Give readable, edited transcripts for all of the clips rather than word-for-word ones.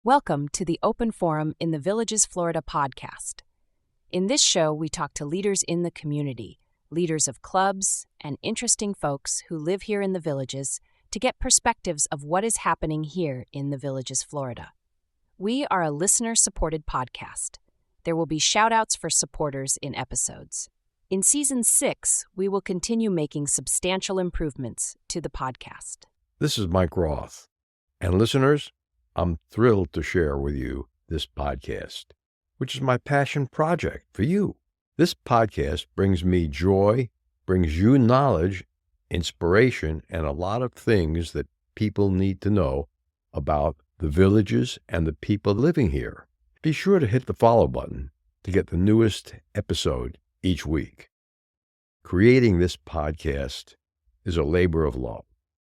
Welcome to the Open Forum in the Villages, Florida podcast. In this show, we talk to leaders in the community, leaders of clubs, and interesting folks who live here in the Villages to get perspectives of what is happening here in the Villages, Florida. We are a listener-supported podcast. There will be shout-outs for supporters in episodes. In Season 6, we will continue making substantial improvements to the podcast. This is Mike Roth. And listeners, I'm thrilled to share with you this podcast, which is my passion project for you. This podcast brings me joy, brings you knowledge, inspiration, and a lot of things that people need to know about the Villages and the people living here. Be sure to hit the follow button to get the newest episode each week. Creating this podcast is a labor of love,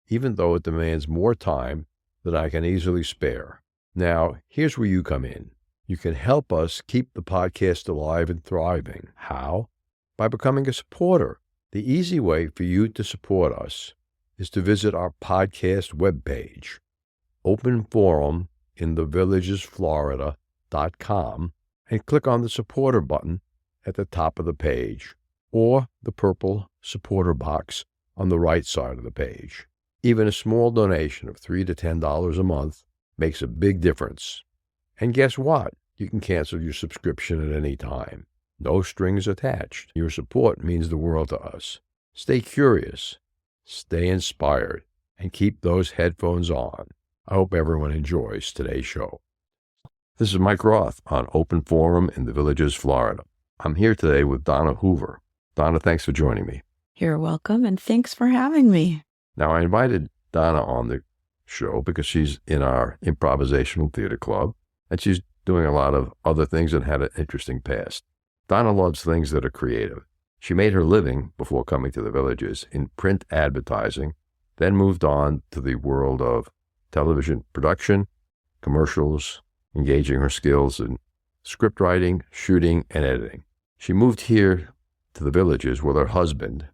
even though it demands more time than I can easily spare. Now, here's where you come in. You can help us keep the podcast alive and thriving. How? By becoming a supporter. The easy way for you to support us is to visit our podcast webpage, openforuminthevillagesflorida.com, and click on the supporter button at the top of the page, or the purple supporter box on the right side of the page. Even a small donation of $3 to $10 a month makes a big difference. And guess what? You can cancel your subscription at any time. No strings attached. Your support means the world to us. Stay curious, stay inspired, and keep those headphones on. I hope everyone enjoys today's show. This is Mike Roth on Open Forum in the Villages, Florida. I'm here today with Donna Hoover. Donna, thanks for joining me. You're welcome, and thanks for having me. Now, I invited Donna on the show because she's in our improvisational theater club, and she's doing a lot of other things and had an interesting past. Donna loves things that are creative. She made her living, before coming to the Villages, in print advertising, then moved on to the world of television production, commercials, engaging her skills in script writing, shooting, and editing. She moved here to the Villages with her husband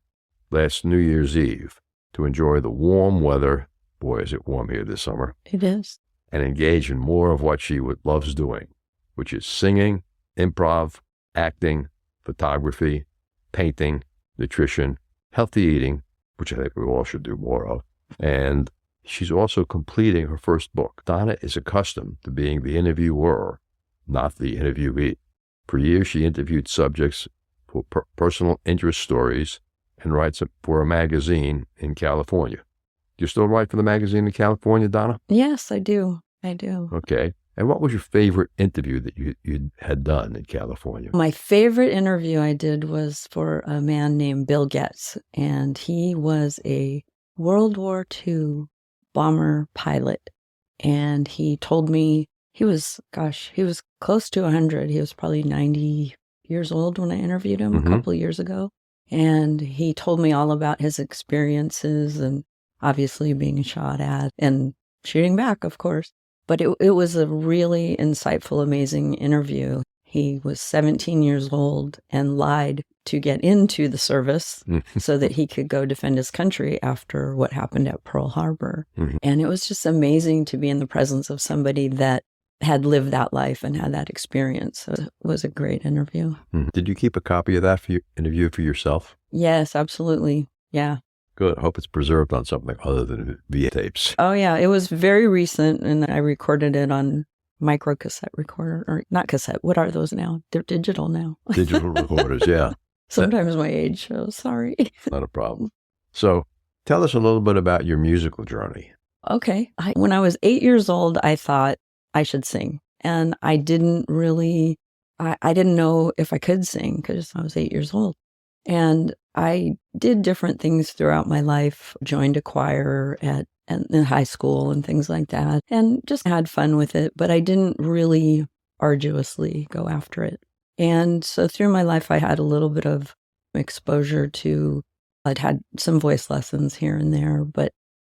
last New Year's Eve to enjoy the warm weather. Boy, is it warm here this summer. It is. And engage in more of what she loves doing, which is singing, improv, acting, photography, painting, nutrition, healthy eating, which I think we all should do more of. And she's also completing her first book. Donna is accustomed to being the interviewer, not the interviewee. For years, she interviewed subjects for personal interest stories and writes for a magazine in California. Do you still write for the magazine in California, Donna? Yes, I do. Okay. And what was your favorite interview that you had done in California? My favorite interview I did was for a man named Bill Goldberg, and he was a World War II bomber pilot. And he told me he was close to 100. He was probably 90 years old when I interviewed him a couple of years ago. And he told me all about his experiences and obviously being shot at and shooting back, of course. But it was a really insightful, amazing interview. He was 17 years old and lied to get into the service so that he could go defend his country after what happened at Pearl Harbor. And it was just amazing to be in the presence of somebody that had lived that life and had that experience. So it was a great interview. Did you keep a copy of that interview for yourself? Yes, absolutely. Yeah. Good. I hope it's preserved on something other than VHS tapes. Oh, yeah. It was very recent, and I recorded it on micro cassette recorder, or not cassette. What are those now? They're digital now. Digital recorders, yeah. Sometimes my age shows, sorry. Not a problem. So tell us a little bit about your musical journey. Okay. When I was 8 years old, I thought I should sing. And I didn't really, I didn't know if I could sing because I was 8 years old. And I did different things throughout my life, joined a choir in high school and things like that, and just had fun with it. But I didn't really arduously go after it. And so through my life, I had a little bit of exposure to, I'd had some voice lessons here and there, but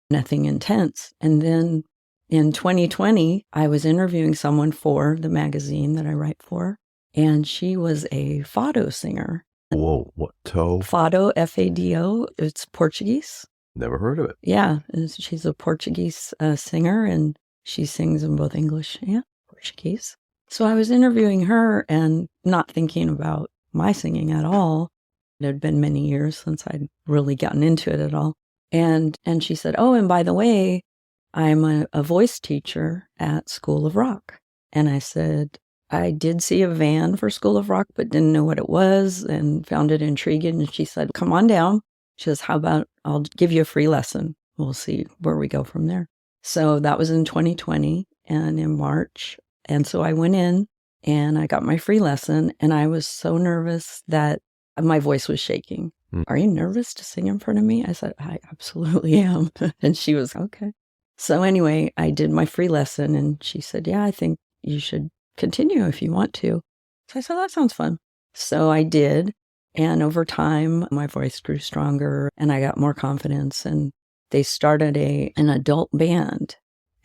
nothing intense. And then in 2020, I was interviewing someone for the magazine that I write for, and she was a fado singer. Whoa, what toe? Fado, F-A-D-O. It's Portuguese. Never heard of it. Yeah, she's a Portuguese singer, and she sings in both English. Yeah. Portuguese. So I was interviewing her and not thinking about my singing at all. It had been many years since I'd really gotten into it at all. And she said, oh, and by the way, I'm a voice teacher at School of Rock. And I said, I did see a van for School of Rock, but didn't know what it was and found it intriguing. And she said, come on down. She says, how about I'll give you a free lesson. We'll see where we go from there. So that was in 2020 and in March. And so I went in and I got my free lesson and I was so nervous that my voice was shaking. Are you nervous to sing in front of me? I said, I absolutely am. And she was, okay. So anyway, I did my free lesson and she said, yeah, I think you should continue if you want to. So I said, that sounds fun. So I did. And over time, my voice grew stronger and I got more confidence. And they started an adult band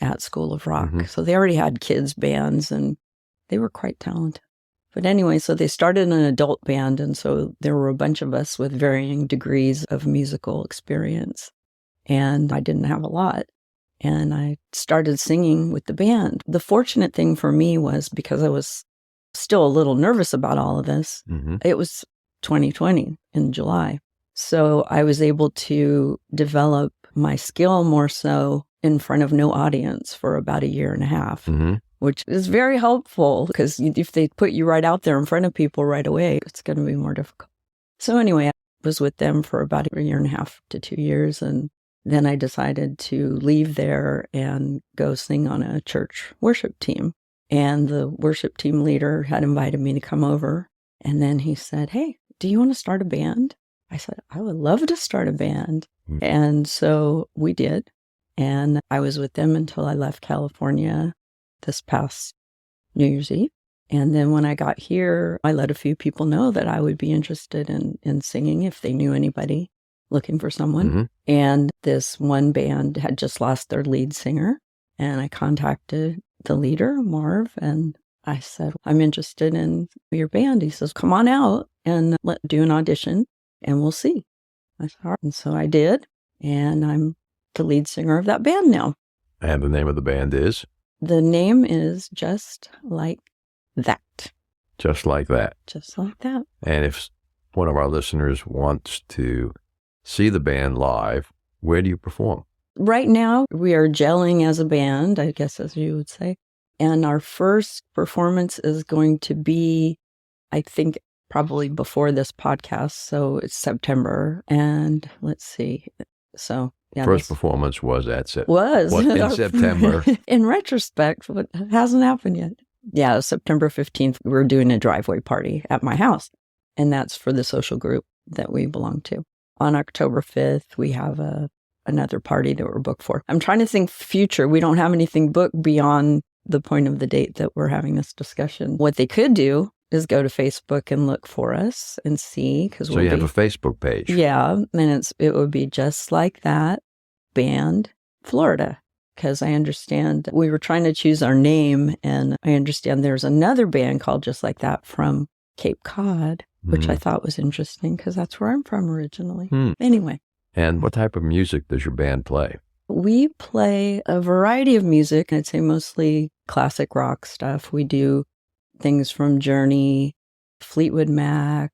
at School of Rock. Mm-hmm. So they already had kids bands and they were quite talented. But anyway, so they started an adult band. And so there were a bunch of us with varying degrees of musical experience. And I didn't have a lot. And I started singing with the band. The fortunate thing for me was because I was still a little nervous about all of this, It was 2020 in July. So I was able to develop my skill more so in front of no audience for about a year and a half, which is very helpful because if they put you right out there in front of people right away, it's going to be more difficult. So anyway, I was with them for about a year and a half to 2 years. And then I decided to leave there and go sing on a church worship team. And the worship team leader had invited me to come over. And then he said, hey, do you want to start a band? I said, I would love to start a band. And so we did. And I was with them until I left California this past New Year's Eve. And then when I got here, I let a few people know that I would be interested in singing if they knew anybody looking for someone. And this one band had just lost their lead singer. And I contacted the leader, Marv, and I said, I'm interested in your band. He says, come on out and do an audition and we'll see. I said, all right. And so I did. And I'm the lead singer of that band now. And the name of the band is? The name is Just Like That. Just Like That. Just Like That. And if one of our listeners wants to see the band live, where do you perform? Right now, we are gelling as a band, I guess, as you would say. And our first performance is going to be, I think, probably before this podcast. So it's September. And let's see. So, yeah. First performance was in September. In retrospect, but it hasn't happened yet. Yeah, September 15th, we're doing a driveway party at my house. And that's for the social group that we belong to. On October 5th, we have another party that we're booked for. I'm trying to think future. We don't have anything booked beyond the point of the date that we're having this discussion. What they could do is go to Facebook and look for us and see. So you have a Facebook page. Yeah, and it would be Just Like That Band, Florida. Because I understand we were trying to choose our name, and I understand there's another band called Just Like That from Cape Cod, which I thought was interesting because that's where I'm from originally. Anyway. And what type of music does your band play? We play a variety of music. I'd say mostly classic rock stuff. We do things from Journey, Fleetwood Mac,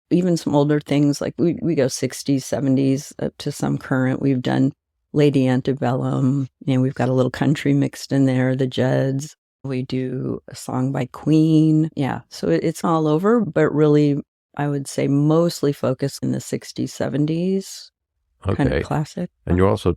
even some older things like we go 60s, 70s up to some current. We've done Lady Antebellum, and we've got a little country mixed in there, the Judds. We do a song by Queen. Yeah, so it's all over, but really, I would say mostly focused in the 60s, 70s, kind of classic. And you also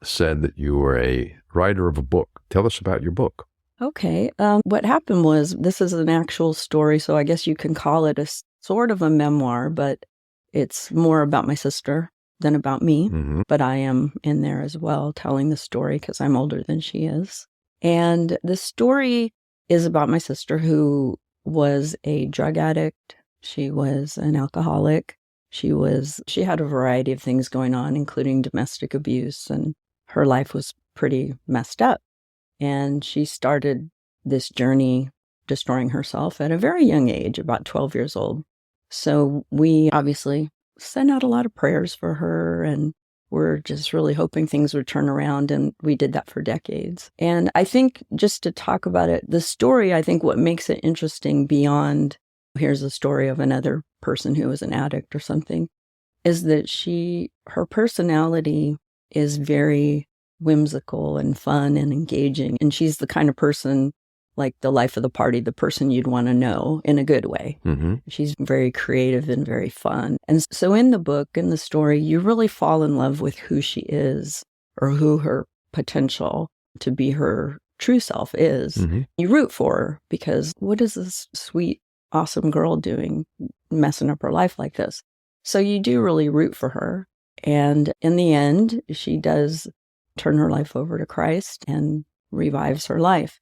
said that you were a writer of a book. Tell us about your book. Okay. What happened was, this is an actual story, so I guess you can call it a sort of a memoir, but it's more about my sister than about me. But I am in there as well, telling the story because I'm older than she is. And the story is about my sister, who was a drug addict. She was an alcoholic. She had a variety of things going on, including domestic abuse, and her life was pretty messed up. And she started this journey destroying herself at a very young age, about 12 years old. So we obviously sent out a lot of prayers for her and were just really hoping things would turn around, and we did that for decades. And I think just to talk about it, the story, I think what makes it interesting beyond, here's a story of another person who was an addict or something, is that her personality is very whimsical and fun and engaging. And she's the kind of person, like the life of the party, the person you'd want to know in a good way. Mm-hmm. She's very creative and very fun. And so in the book, in the story, you really fall in love with who she is, or who her potential to be her true self is. Mm-hmm. You root for her because what is this sweet, awesome girl doing, messing up her life like this? So you do really root for her. And in the end, she does turn her life over to Christ and revives her life.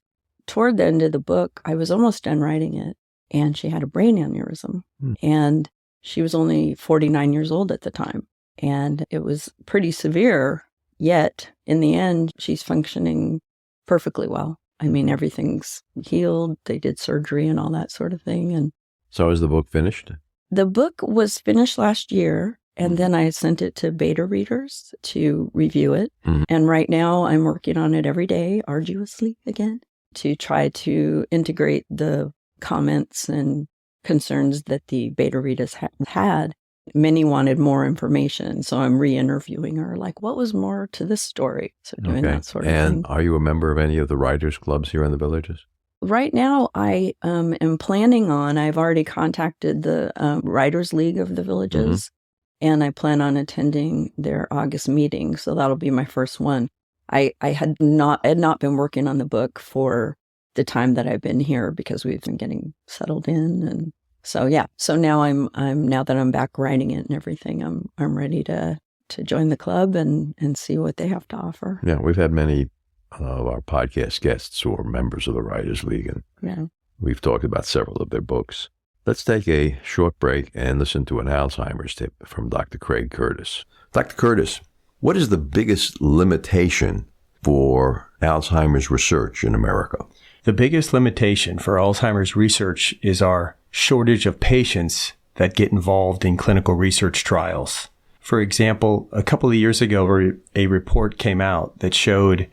Toward the end of the book, I was almost done writing it, and she had a brain aneurysm. And she was only 49 years old at the time. And it was pretty severe, yet in the end, she's functioning perfectly well. I mean, everything's healed. They did surgery and all that sort of thing. And so is the book finished? The book was finished last year. And then I sent it to beta readers to review it. Mm-hmm. And right now I'm working on it every day, arduously again, to try to integrate the comments and concerns that the beta readers had. Many wanted more information. So I'm re-interviewing her, like, what was more to this story? So doing that sort of thing. And are you a member of any of the writers' clubs here in the Villages? Right now, I am planning on, I've already contacted the Writers League of the Villages. Mm-hmm. And I plan on attending their August meeting. So that'll be my first one. I had not been working on the book for the time that I've been here because we've been getting settled in. And so, yeah. So now now that I'm back writing it and everything, I'm ready to join the club and see what they have to offer. Yeah. We've had many of our podcast guests who are members of the Writers League. And we've talked about several of their books. Let's take a short break and listen to an Alzheimer's tip from Dr. Craig Curtis. Dr. Curtis, what is the biggest limitation for Alzheimer's research in America? The biggest limitation for Alzheimer's research is our shortage of patients that get involved in clinical research trials. For example, a couple of years ago, a report came out that showed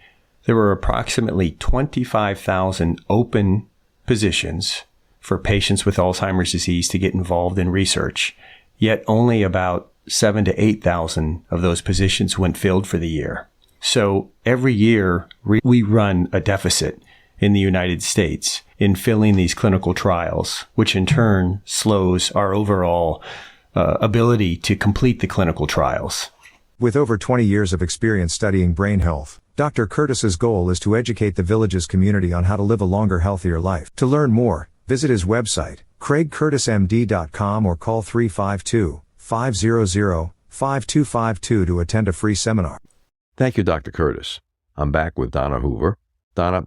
there were approximately 25,000 open positions for patients with Alzheimer's disease to get involved in research, yet only about 7,000 to 8,000 of those positions went filled for the year. So every year we run a deficit in the United States in filling these clinical trials, which in turn slows our overall ability to complete the clinical trials. With over 20 years of experience studying brain health, Dr. Curtis's goal is to educate the Villages community on how to live a longer, healthier life. To learn more, visit his website, craigcurtismd.com, or call 352-500-5252 to attend a free seminar. Thank you, Dr. Curtis. I'm back with Donna Hoover. Donna,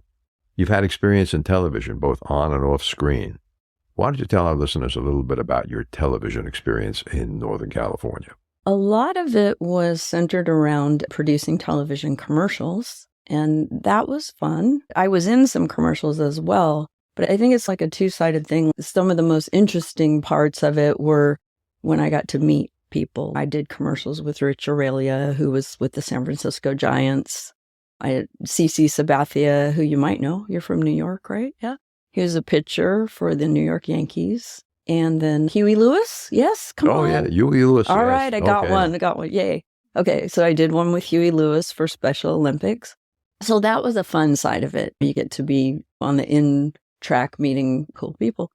you've had experience in television, both on and off screen. Why don't you tell our listeners a little bit about your television experience in Northern California? A lot of it was centered around producing television commercials, and that was fun. I was in some commercials as well. But I think it's like a two-sided thing. Some of the most interesting parts of it were when I got to meet people. I did commercials with Rich Aurelia, who was with the San Francisco Giants. I had CC Sabathia, who you might know. You're from New York, right? Yeah. He was a pitcher for the New York Yankees. And then Huey Lewis. Yes, come on. Oh, yeah, Huey Lewis. All yes. right, I got one. Yay. Okay, so I did one with Huey Lewis for Special Olympics. So that was a fun side of it. You get to be on the in-track meeting cool people.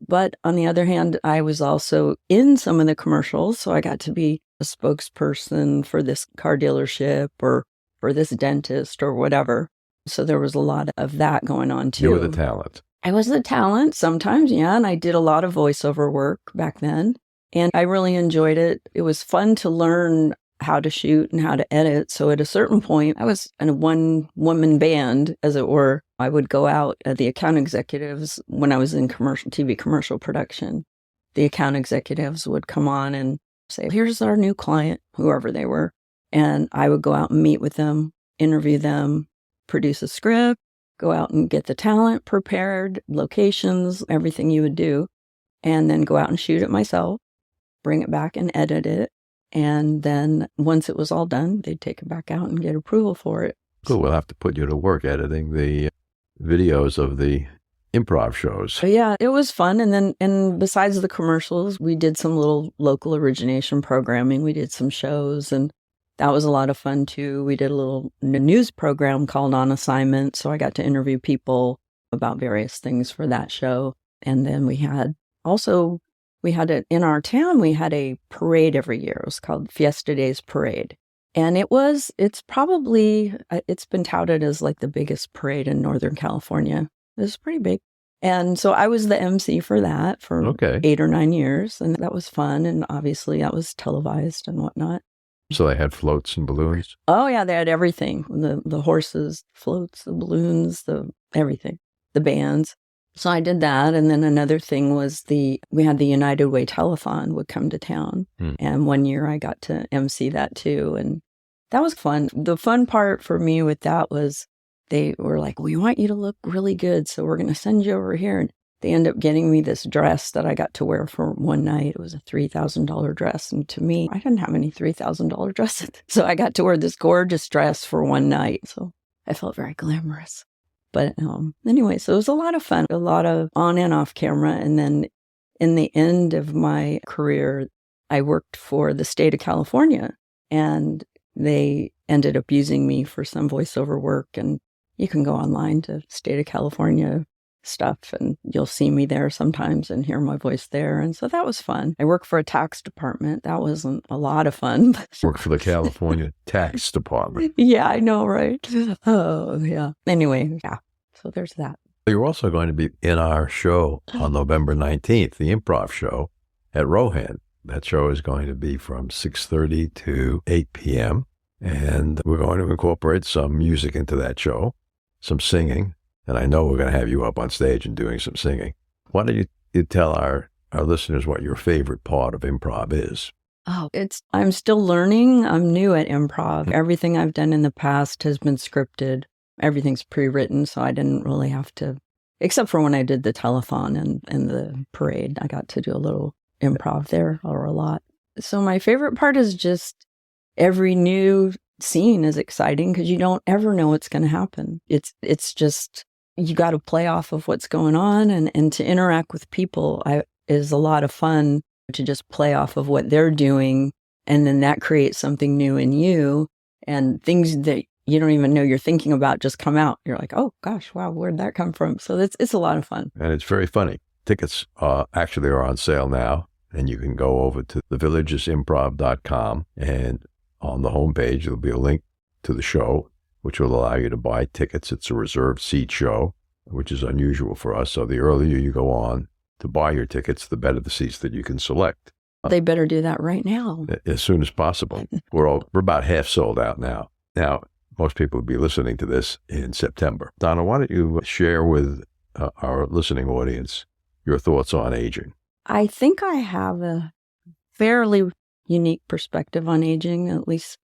But on the other hand, I was also in some of the commercials. So I got to be a spokesperson for this car dealership or for this dentist or whatever. So there was a lot of that going on too. You were the talent. I was the talent sometimes, yeah. And I did a lot of voiceover work back then. And I really enjoyed it. It was fun to learn how to shoot and how to edit. So at a certain point, I was in a one-woman band, as it were. I would go out at the account executives when I was in TV commercial production. The account executives would come on and say, here's our new client, whoever they were. And I would go out and meet with them, interview them, produce a script, go out and get the talent prepared, locations, everything you would do, and then go out and shoot it myself, bring it back and edit it. And then once it was all done, they'd take it back out and get approval for it. Cool. We'll have to put you to work editing the videos of the improv shows. So yeah, it was fun. And besides the commercials, we did some little local origination programming. We did some shows, and that was a lot of fun too. We did a little news program called On Assignment. So I got to interview people about various things for that show. And then we had it in our town. We had a parade every year. It was called Fiesta Days Parade. And it's been touted as like the biggest parade in Northern California. It was pretty big. And so I was the MC for that for 8 or 9 years. And that was fun. And obviously that was televised and whatnot. So they had floats and balloons? Oh, yeah. They had everything. The horses, floats, the balloons, everything, the bands. So I did that. And then another thing was we had the United Way Telethon would come to town. And one year I got to MC that too. And that was fun. The fun part for me with that was they were like, we want you to look really good. So we're going to send you over here. And they ended up getting me this dress that I got to wear for one night. It was a $3,000 dress. And to me, I didn't have any $3,000 dresses. So I got to wear this gorgeous dress for one night. So I felt very glamorous. But anyway, so it was a lot of fun, a lot of on and off camera. And then in the end of my career, I worked for the state of California, and they ended up using me for some voiceover work. And you can go online to State of California stuff, and you'll see me there sometimes and hear my voice there. And so that was fun. I worked for a tax department. That wasn't a lot of fun. Worked for the California Tax Department. Yeah, I know, right? Oh, yeah. Anyway, yeah. So there's that. You're also going to be in our show on November 19th, the improv show at Rohan. That show is going to be from 6:30 to 8 p.m. And we're going to incorporate some music into that show, some singing. And I know we're going to have you up on stage and doing some singing. Why don't you tell our listeners what your favorite part of improv is? Oh, I'm still learning. I'm new at improv. Everything I've done in the past has been scripted. Everything's pre-written, so I didn't really have to, except for when I did the telethon and the parade. I got to do a little improv there, or a lot. So my favorite part is just every new scene is exciting because you don't ever know what's going to happen. It's just, you got to play off of what's going on, and to interact with people is a lot of fun, to just play off of what they're doing, and then that creates something new in you, and things that you don't even know you're thinking about just come out. You're like, oh gosh, wow, where'd that come from? So it's a lot of fun. And it's very funny. Tickets actually are on sale now, and you can go over to thevillagesimprov.com, and on the homepage there'll be a link to the show, which will allow you to buy tickets. It's a reserved seat show, which is unusual for us. So the earlier you go on to buy your tickets, the better the seats that you can select. They better do that right now. As soon as possible. We're about half sold out now. Now, most people will be listening to this in September. Donna, why don't you share with our listening audience your thoughts on aging? I think I have a fairly unique perspective on aging, at least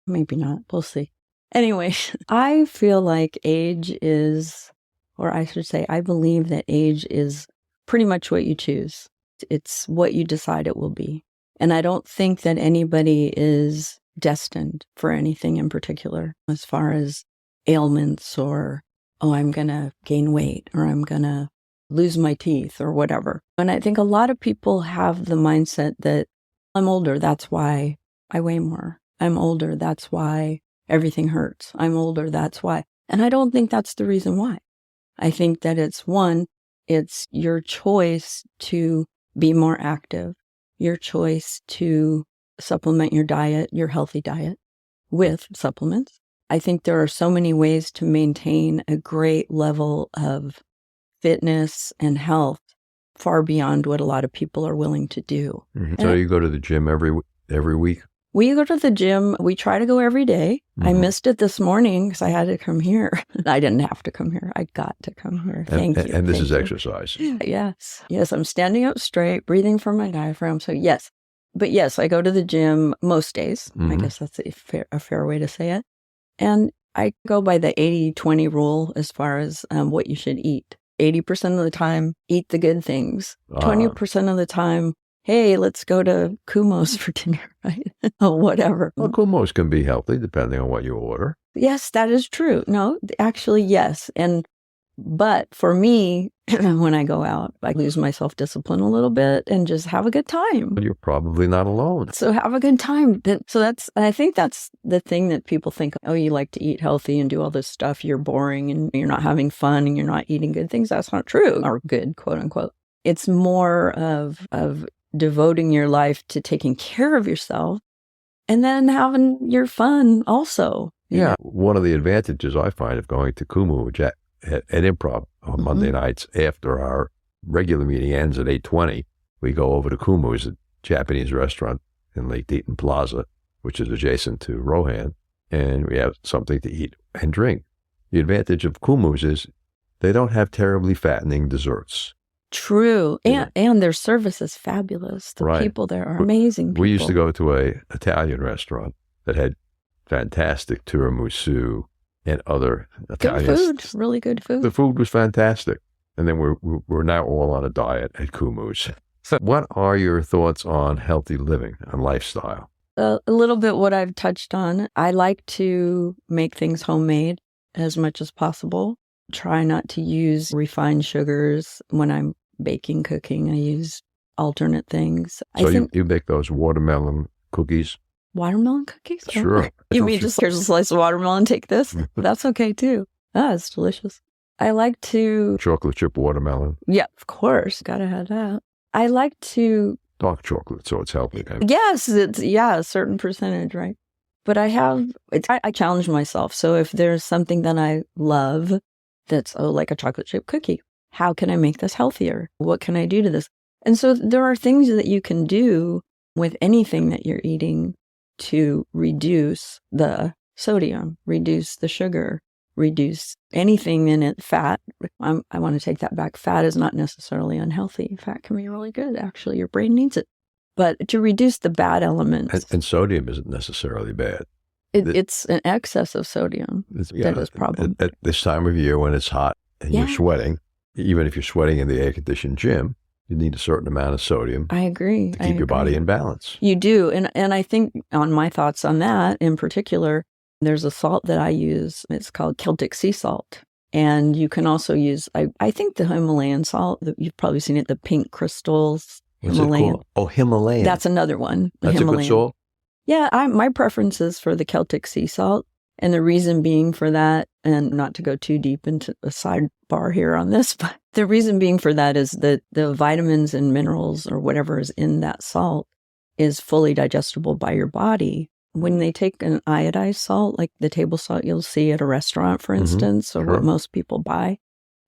maybe not. We'll see. Anyway, I feel like age is, or I should say, I believe that age is pretty much what you choose. It's what you decide it will be. And I don't think that anybody is destined for anything in particular as far as ailments or, oh, I'm going to gain weight or I'm going to lose my teeth or whatever. And I think a lot of people have the mindset that I'm older, that's why I weigh more. I'm older, that's why everything hurts. I'm older, that's why. And I don't think that's the reason why. I think that it's your choice to be more active, your choice to supplement your diet, your healthy diet, with supplements. I think there are so many ways to maintain a great level of fitness and health far beyond what a lot of people are willing to do. Mm-hmm. So you go to the gym every week? We go to the gym. We try to go every day. Mm-hmm. I missed it this morning because I had to come here. I didn't have to come here. I got to come here. Thank you. And this is exercise. Yes. Yes, I'm standing up straight, breathing from my diaphragm. So yes. But yes, I go to the gym most days. Mm-hmm. I guess that's a fair way to say it. And I go by the 80-20 rule as far as what you should eat. 80% of the time, eat the good things. 20% of the time, hey, let's go to Kumho's for dinner, right? Or whatever. Well, Kumho's can be healthy depending on what you order. Yes, that is true. No, actually, yes. But for me, when I go out, I lose my self-discipline a little bit and just have a good time. But you're probably not alone. So have a good time. I think that's the thing that people think, oh, you like to eat healthy and do all this stuff. You're boring and you're not having fun and you're not eating good things. That's not true, or good, quote unquote. It's more of devoting your life to taking care of yourself and then having your fun also. Yeah. One of the advantages I find of going to Kumu at Improv on Monday nights after our regular meeting ends at 8:20, we go over to Kumu's, a Japanese restaurant in Lake Deaton Plaza, which is adjacent to Rohan, and we have something to eat and drink. The advantage of Kumu's is they don't have terribly fattening desserts. True. And their service is fabulous. The people there are amazing people. We used to go to an Italian restaurant that had fantastic tiramisu and other Italian good food, really good food. The food was fantastic. And then we're now all on a diet at Kumu's. What are your thoughts on healthy living and lifestyle? A little bit what I've touched on. I like to make things homemade as much as possible. Try not to use refined sugars when I'm baking, cooking. I use alternate things. So you make those watermelon cookies? Watermelon cookies? Sure. Oh. You mean just here's a slice of watermelon, take this? That's okay too. It's delicious. I like to... Chocolate chip watermelon? Yeah, of course. Gotta have that. I like to... Dark chocolate, so it's healthy. Yes, it's a certain percentage, right? But I challenge myself. So if there's something that I love that's like a chocolate chip cookie, how can I make this healthier? What can I do to this? And so there are things that you can do with anything that you're eating to reduce the sodium, reduce the sugar, reduce anything in it, fat. I want to take that back. Fat is not necessarily unhealthy. Fat can be really good, actually. Your brain needs it. But to reduce the bad elements. And sodium isn't necessarily bad. It's an excess of sodium that is a problem. At this time of year when it's hot and you're sweating, even if you're sweating in the air-conditioned gym, you need a certain amount of sodium. I agree. To keep your body in balance. You do. And I think on my thoughts on that in particular, there's a salt that I use. It's called Celtic sea salt. And you can also use, I think the Himalayan salt, you've probably seen it, the pink crystals. What's Himalayan. It called? Oh, Himalayan. That's another one. That's Himalayan. A good salt? Yeah, my preference is for the Celtic sea salt. And the reason being for that, and not to go too deep into a sidebar here on this, but the reason being for that is that the vitamins and minerals or whatever is in that salt is fully digestible by your body. When they take an iodized salt, like the table salt you'll see at a restaurant, for instance, or what most people buy,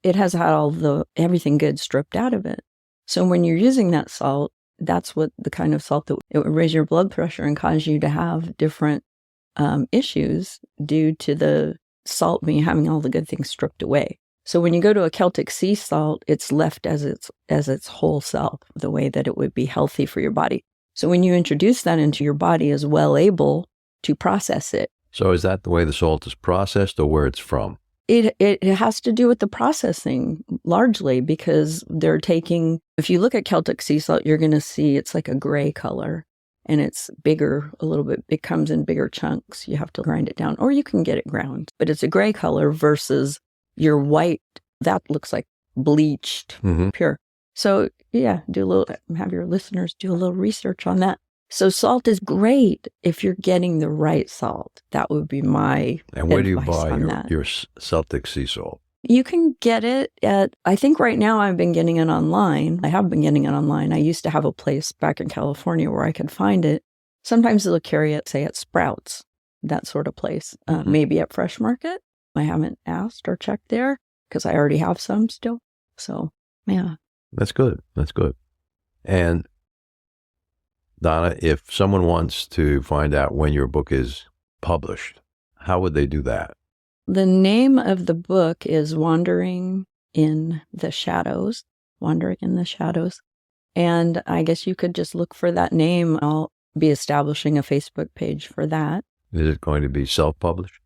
it has had everything good stripped out of it. So when you're using that salt, that's what the kind of salt that it would raise your blood pressure and cause you to have different issues due to the salt having all the good things stripped away. So when you go to a Celtic sea salt, it's left as its whole self, the way that it would be healthy for your body. So when you introduce that into your body, is well able to process it. So is that the way the salt is processed or where it's from? It has to do with the processing largely because they're taking, if you look at Celtic sea salt, you're going to see it's like a gray color. And it's bigger a little bit. It comes in bigger chunks. You have to grind it down, or you can get it ground. But it's a gray color versus your white. That looks like bleached, pure. So have your listeners do a little research on that. So salt is great if you're getting the right salt. That would be my advice. And where do you buy your Celtic sea salt? You can get it at, I think right now I've been getting it online. I have been getting it online. I used to have a place back in California where I could find it. Sometimes they'll carry it, say, at Sprouts, that sort of place. Maybe at Fresh Market. I haven't asked or checked there because I already have some still. So, yeah. That's good. That's good. And Donna, if someone wants to find out when your book is published, how would they do that? The name of the book is Wandering in the Shadows. And I guess you could just look for that name. I'll be establishing a Facebook page for that. Is it going to be self-published?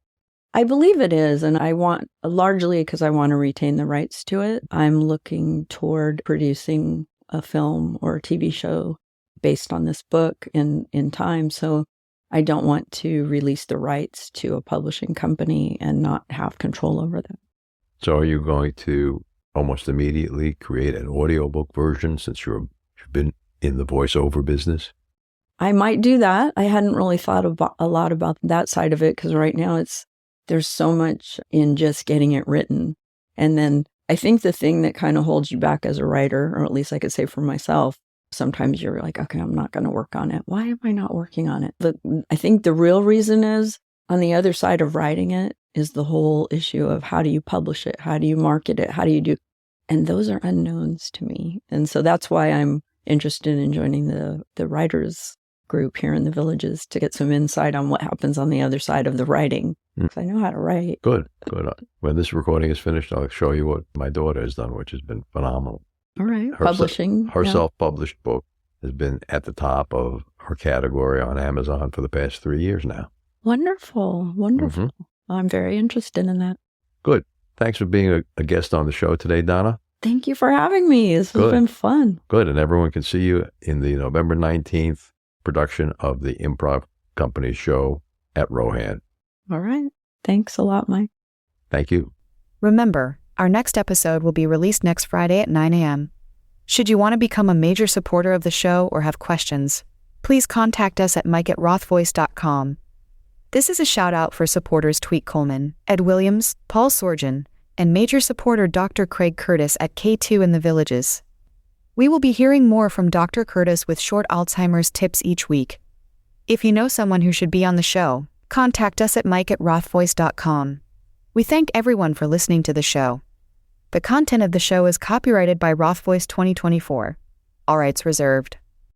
I believe it is. And I want, largely because I want to retain the rights to it, I'm looking toward producing a film or a TV show based on this book in time. So I don't want to release the rights to a publishing company and not have control over them. So are you going to almost immediately create an audiobook version since you've been in the voiceover business? I might do that. I hadn't really thought a lot about that side of it because right now there's so much in just getting it written. And then I think the thing that kind of holds you back as a writer, or at least I could say for myself, sometimes you're like, okay, I'm not going to work on it. Why am I not working on it? But I think the real reason is on the other side of writing it is the whole issue of how do you publish it? How do you market it? How do you do? And those are unknowns to me. And so that's why I'm interested in joining the writers group here in the Villages to get some insight on what happens on the other side of the writing. Because I know how to write. Good. When this recording is finished, I'll show you what my daughter has done, which has been phenomenal. All right. Publishing. Her self-published book has been at the top of her category on Amazon for the past 3 years now. Wonderful. Mm-hmm. I'm very interested in that. Good. Thanks for being a guest on the show today, Donna. Thank you for having me. This has been fun. Good. And everyone can see you in the November 19th production of the Improv Company show at Rohan. All right. Thanks a lot, Mike. Thank you. Remember, our next episode will be released next Friday at 9 a.m. Should you want to become a major supporter of the show or have questions, please contact us at mike@rothvoice.com. This is a shout-out for supporters Tweet Coleman, Ed Williams, Paul Sorgen, and major supporter Dr. Craig Curtis at K2 in the Villages. We will be hearing more from Dr. Curtis with short Alzheimer's tips each week. If you know someone who should be on the show, contact us at mike@rothvoice.com. We thank everyone for listening to the show. The content of the show is copyrighted by Roth Voice 2024. All rights reserved.